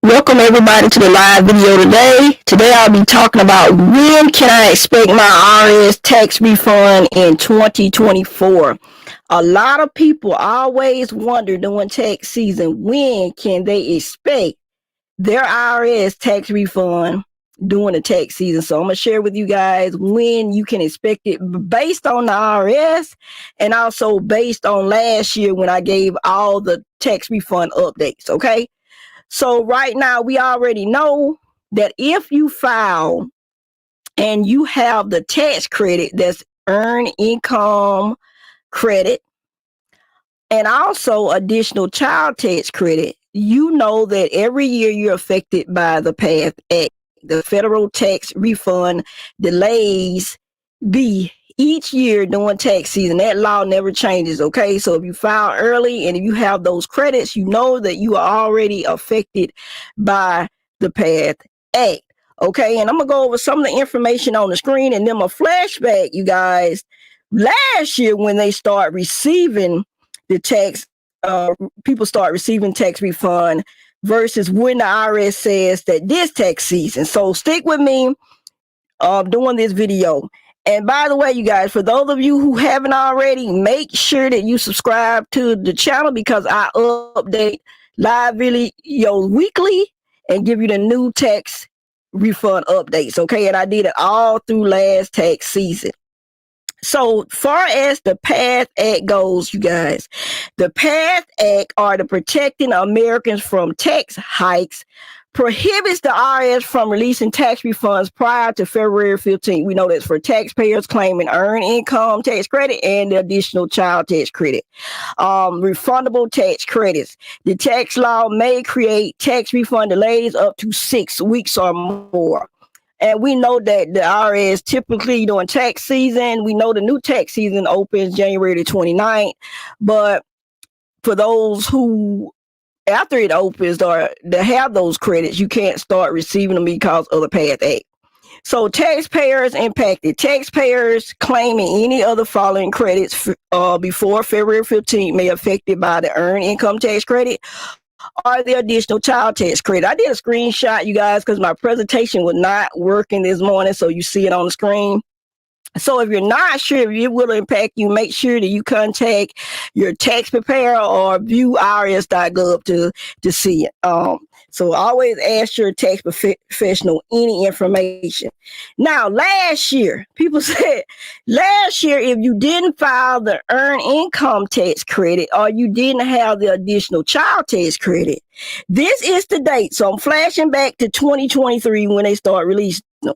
Welcome everybody to the live video today. Today I'll be talking about when can I expect my IRS tax refund in 2024. A lot of people always wonder during tax season, when can they expect their IRS tax refund during the tax season. So I'm going to share with you guys when you can expect it based on the IRS and also based on last year when I gave all the tax refund updates, okay? So right now, we already know that if you file and you have the tax credit, that's earned income credit, and also additional child tax credit, you know that every year you're affected by the PATH Act, the Federal Tax Refund Delays B. Each year during tax season, that law never changes, okay? So if you file early and if you have those credits, you know that you are already affected by the PATH Act, okay? And I'm going to go over some of the information on the screen and then a flashback, you guys. Last year when they start receiving the tax, people start receiving tax refund versus when the IRS says that this tax season. So stick with me doing this video. And by the way, you guys, for those of you who haven't already, make sure that you subscribe to the channel because I update live videos weekly and give you the new tax refund updates, okay? And I did it all through last tax season. So far as the PATH Act goes, you guys, the PATH Act, or the Protecting Americans from Tax Hikes, prohibits the IRS from releasing tax refunds prior to February 15th. We know that's for taxpayers claiming earned income tax credit and the additional child tax credit. Refundable tax credits. The tax law may create tax refund delays up to 6 weeks or more. And we know that the IRS typically during tax season, we know the new tax season opens January the 29th. But for those who, after it opens or to have those credits, you can't start receiving them because of the PATH Act. So taxpayers impacted. Taxpayers claiming any other following credits before February 15th may be affected by the earned income tax credit or the additional child tax credit. I did a screenshot, you guys, because my presentation was not working this morning, so you see it on the screen. So if you're not sure if it will impact you, make sure that you contact your tax preparer or view irs.gov to see it. So always ask your tax professional any information. Now, last year, people said last year, if you didn't file the earned income tax credit or you didn't have the additional child tax credit, this is the date. So I'm flashing back to 2023 when they start releasing them.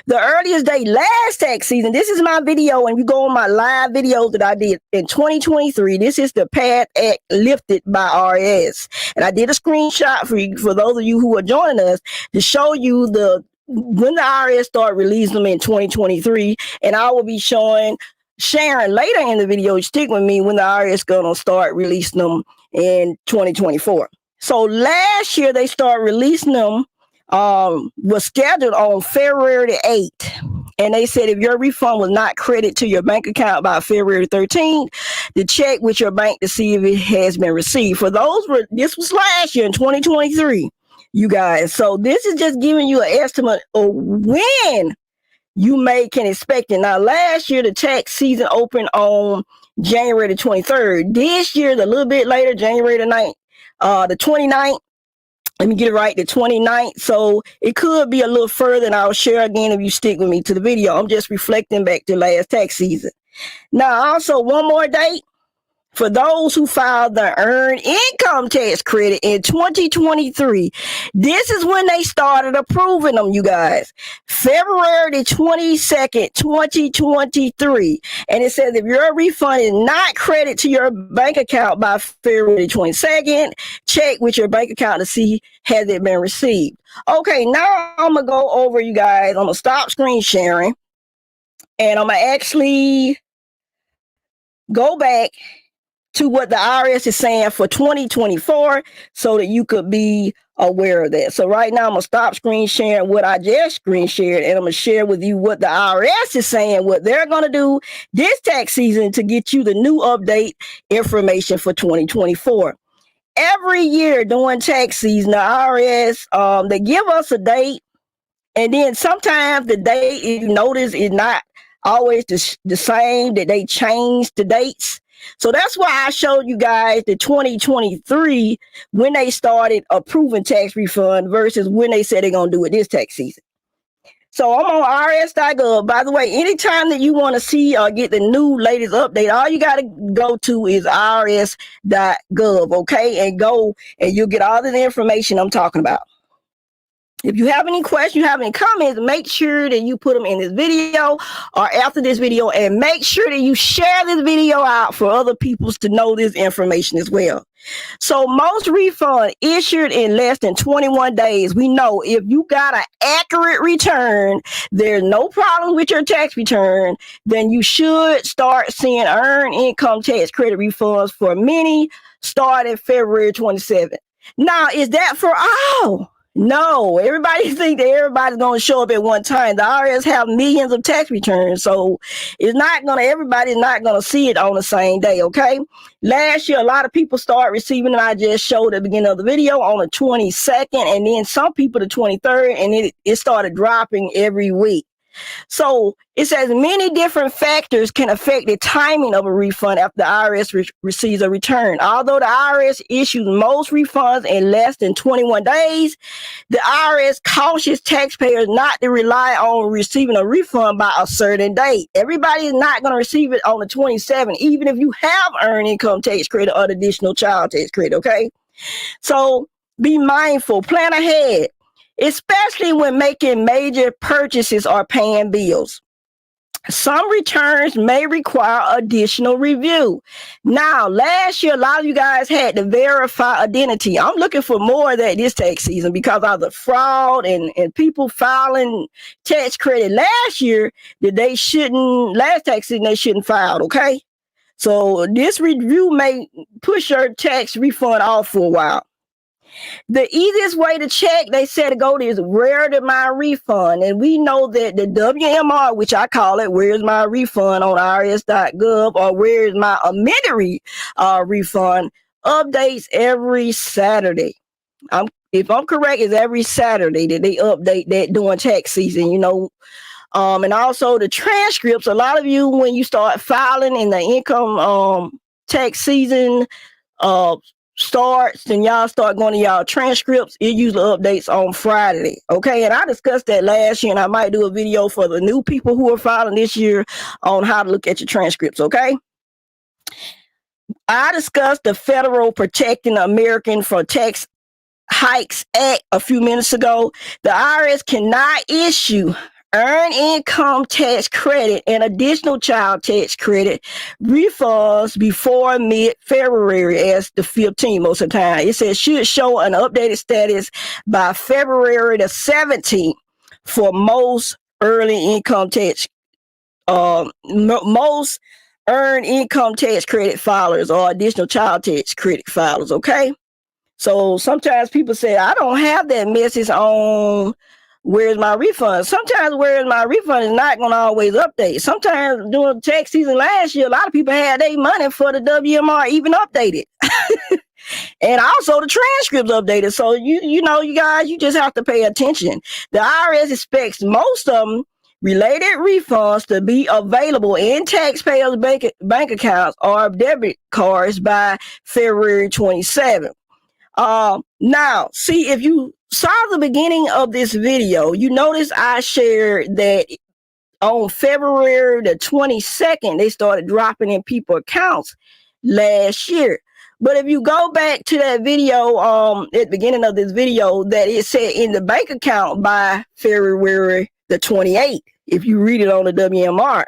The earliest date last tax season, this is my video, and you go on my live videos that I did in 2023. This is the PATH Act lifted by IRS. And I did a screenshot for those of you who are joining us to show you when the IRS started releasing them in 2023. And I will be sharing later in the video, stick with me, when the IRS going to start releasing them in 2024. So last year they started releasing them. Was scheduled on February the 8th. And they said if your refund was not credited to your bank account by February 13th, to check with your bank to see if it has been received. This was last year in 2023, you guys. So this is just giving you an estimate of when you can expect it. Now, last year, the tax season opened on January the 23rd. This year, a little bit later, January the 29th. Let me get it right, the 29th. So it could be a little further, and I'll share again if you stick with me to the video. I'm just reflecting back to last tax season. Now, also, one more date. For those who filed the earned income tax credit in 2023, this is when they started approving them, you guys. February the 22nd, 2023. And it says if your refund is not credited to your bank account by February 22nd, check with your bank account to see has it been received. Okay, now I'm going to go over, you guys. I'm going to stop screen sharing. And I'm going to actually go back to what the IRS is saying for 2024 so that you could be aware of that. So right now I'm going to stop screen sharing what I just screen shared, and I'm going to share with you what the IRS is saying, what they're going to do this tax season to get you the new update information for 2024. every year during tax season, the IRS, they give us a date, and then sometimes the date, if you notice, is not always the same, that they change the dates. So that's why I showed you guys the 2023 when they started approving tax refund versus when they said they're going to do it this tax season. So I'm on IRS.gov. By the way, anytime that you want to see or get the new latest update, all you got to go to is IRS.gov, okay? And go and you'll get all the information I'm talking about. If you have any questions, you have any comments, make sure that you put them in this video or after this video, and make sure that you share this video out for other people to know this information as well. So most refunds issued in less than 21 days. We know if you got an accurate return, there's no problem with your tax return, then you should start seeing earned income tax credit refunds for many starting February 27th. Now, is that for all? No, everybody think that everybody's going to show up at one time. The IRS have millions of tax returns, so everybody's not going to see it on the same day, okay? Last year, a lot of people start receiving, and I just showed at the beginning of the video, on the 22nd, and then some people the 23rd, and it started dropping every week. So it says many different factors can affect the timing of a refund after the IRS receives a return. Although the IRS issues most refunds in less than 21 days, the IRS cautions taxpayers not to rely on receiving a refund by a certain date. Everybody is not going to receive it on the 27th, even if you have earned income tax credit or additional child tax credit, okay? So be mindful, plan ahead, especially when making major purchases or paying bills. Some returns may require additional review. Now, last year, a lot of you guys had to verify identity. I'm looking for more of that this tax season because of the fraud and people filing tax credit last year that last tax season, they shouldn't file, okay? So this review may push your tax refund off for a while. The easiest way to check, they said, to go to is where did my refund? And we know that the WMR, which I call it, where's my refund on IRS.gov, or where's my amended refund, updates every Saturday. If I'm correct, it's every Saturday that they update that during tax season, you know. And also the transcripts, a lot of you, when you start filing in the income tax season, starts and y'all start going to y'all transcripts, it usually updates on Friday, okay? And I discussed that last year, and I might do a video for the new people who are filing this year on how to look at your transcripts, okay? I discussed the Federal Protecting American from Tax Hikes Act a few minutes ago. The IRS cannot issue earned income tax credit and additional child tax credit refunds before mid-February, as the 15th most of the time. It says should show an updated status by February the 17th for most early income tax, most earned income tax credit filers or additional child tax credit filers, okay? So sometimes people say, I don't have that message on where's my refund. Sometimes where's my refund is not going to always update. Sometimes during tax season last year, a lot of people had their money for the WMR even updated. And also the transcripts updated. So you know, you guys, you just have to pay attention. The IRS expects most of them related refunds to be available in taxpayers' bank accounts or debit cards by February 27th. Now, see, if you saw the beginning of this video, you notice I shared that on February the 22nd, they started dropping in people's accounts last year. But if you go back to that video, at the beginning of this video, that it said in the bank account by February the 28th, if you read it on the WMR.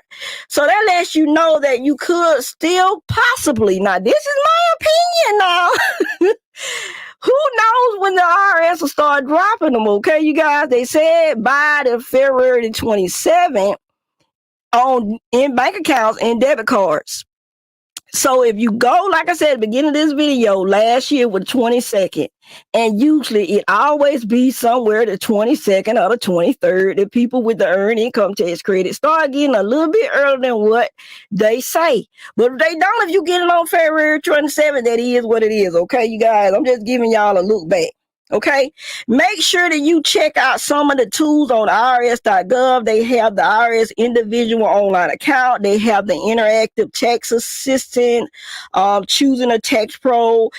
So that lets you know that you could still possibly, now this is my opinion now, who knows when the IRS will start dropping them, okay, you guys? They said by the February 27th in bank accounts and debit cards. So if you go, like I said at the beginning of this video, last year was 22nd, and usually it always be somewhere the 22nd or the 23rd that people with the earned income tax credit start getting a little bit earlier than what they say. But if they don't, if you get it on February 27th, that is what it is. Okay, you guys, I'm just giving y'all a look back. Okay, make sure that you check out some of the tools on irs.gov. They have the IRS individual online account. They have the interactive tax assistant, choosing a tax pro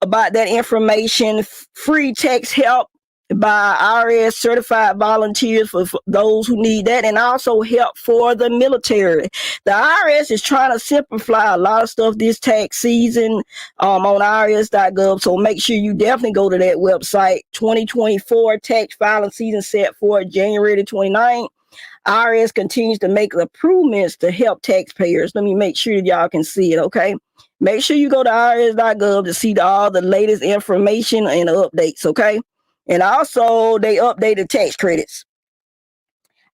about that information, free tax help by IRS certified volunteers for those who need that, and also help for the military. The IRS is trying to simplify a lot of stuff this tax season on irs.gov, so make sure you definitely go to that website. 2024 tax filing season set for January the 29th. IRS continues to make improvements to help taxpayers. Let me make sure that y'all can see it, okay? Make sure you go to irs.gov to see all the latest information and updates, okay? And also, they updated tax credits.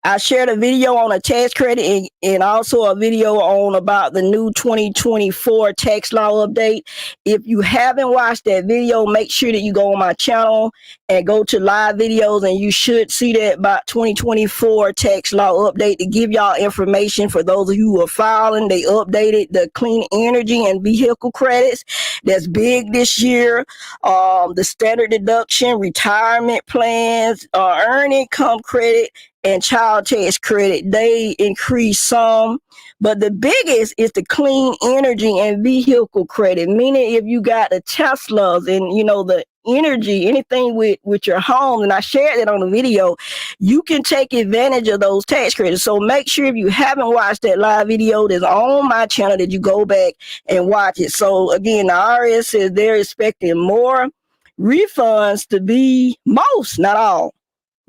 I shared a video on a tax credit and also a video on about the new 2024 tax law update. If you haven't watched that video, make sure that you go on my channel and go to live videos, and you should see that about 2024 tax law update to give y'all information for those of you who are filing. They updated the clean energy and vehicle credits. That's big this year. The standard deduction, retirement plans, earned income credit, and child tax credit, they increase some, but the biggest is the clean energy and vehicle credit, meaning if you got the Teslas and the energy, anything with your home, and I shared it on the video, you can take advantage of those tax credits. So make sure if you haven't watched that live video that's on my channel that you go back and watch it. So again, the IRS says they're expecting more refunds to be, most, not all,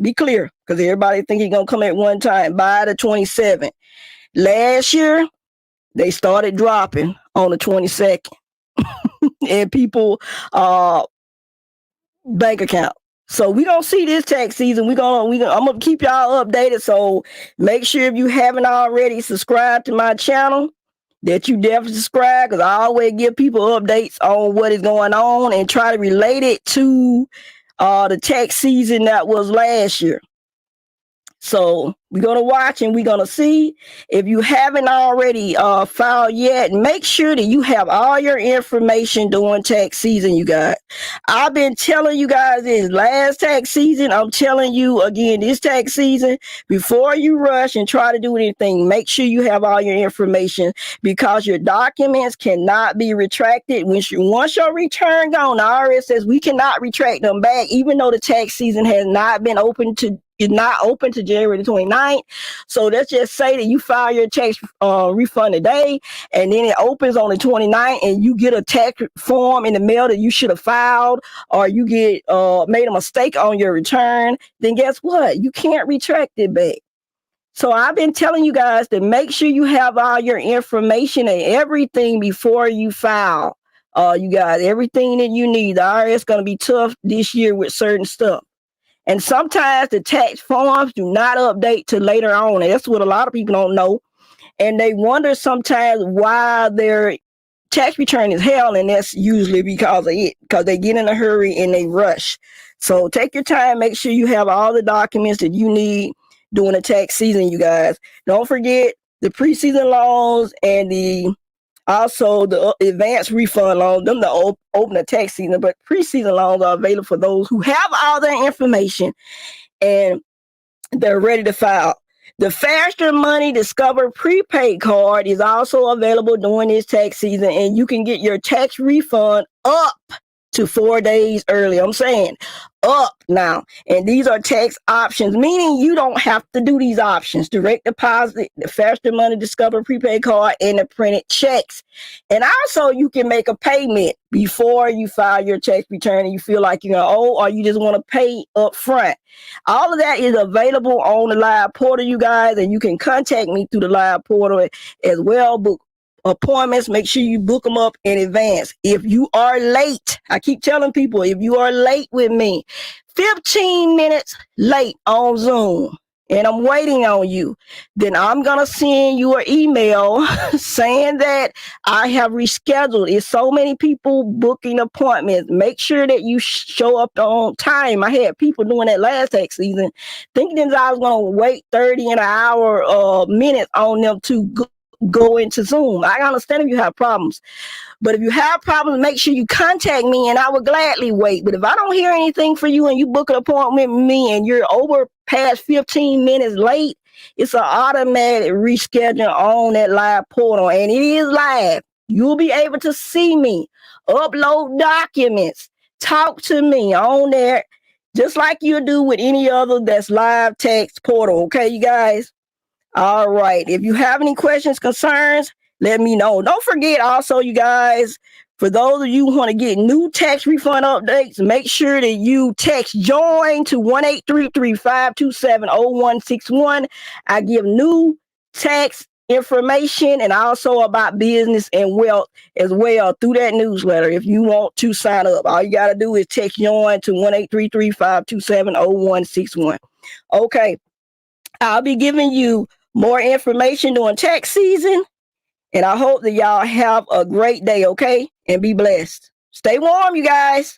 be clear, because everybody think he's gonna come at one time by the 27th. Last year, they started dropping on the 22nd, and people bank account. So we gonna see this tax season. I'm gonna keep y'all updated. So make sure if you haven't already subscribed to my channel, that you definitely subscribe, because I always give people updates on what is going on and try to relate it to the tax season that was last year. So we're going to watch and we're going to see. If you haven't already filed yet, make sure that you have all your information during tax season, you guys. I've been telling you guys this last tax season. I'm telling you again this tax season, before you rush and try to do anything, make sure you have all your information, because your documents cannot be retracted. Once your return gone, the IRS says we cannot retract them back, even though the tax season has not been open to is not open to January the 29th. So let's just say that you file your tax refund today, and then it opens on the 29th, and you get a tax form in the mail that you should have filed, or you get made a mistake on your return, then guess what? You can't retract it back. So I've been telling you guys to make sure you have all your information and everything before you file. You guys, everything that you need. The IRS is going to be tough this year with certain stuff. And sometimes the tax forms do not update till later on. And that's what a lot of people don't know. And they wonder sometimes why their tax return is held, and that's usually because of it, because they get in a hurry and they rush. So take your time, make sure you have all the documents that you need during the tax season, you guys. Don't forget the pre-season loans and also the advanced refund loans, them to open the tax season, but pre-season loans are available for those who have all their information and they're ready to file. The Faster Money Discover prepaid card is also available during this tax season, and you can get your tax refund up to 4 days early. I'm saying up now. And these are tax options, meaning you don't have to do these options: direct deposit, the Faster Money Discover prepaid card, and the printed checks. And also you can make a payment before you file your tax return and you feel like you're gonna owe, or you just want to pay up front. All of that is available on the live portal, you guys, and you can contact me through the live portal as well. Book appointments, make sure you book them up in advance. If you are late, I keep telling people, if you are late with me, 15 minutes late on Zoom, and I'm waiting on you, then I'm going to send you an email saying that I have rescheduled. It's so many people booking appointments. Make sure that you show up on time. I had people doing that last tax season thinking that I was going to wait 30 an hour minutes on them to go into Zoom. I understand if you have problems. But if you have problems, make sure you contact me and I will gladly wait. But if I don't hear anything from you and you book an appointment with me and you're over past 15 minutes late, it's an automatic reschedule on that live portal. And it is live. You'll be able to see me, upload documents, talk to me on there, just like you do with any other that's live tax portal. Okay, you guys? All right. If you have any questions, concerns, let me know. Don't forget also, you guys, for those of you who want to get new tax refund updates, make sure that you text JOIN to 1-833-527-0161. I give new tax information and also about business and wealth as well through that newsletter. If you want to sign up, all you got to do is text JOIN to 1-833-527-0161. Okay. I'll be giving you more information during tax season. And I hope that y'all have a great day, okay? And be blessed. Stay warm, you guys.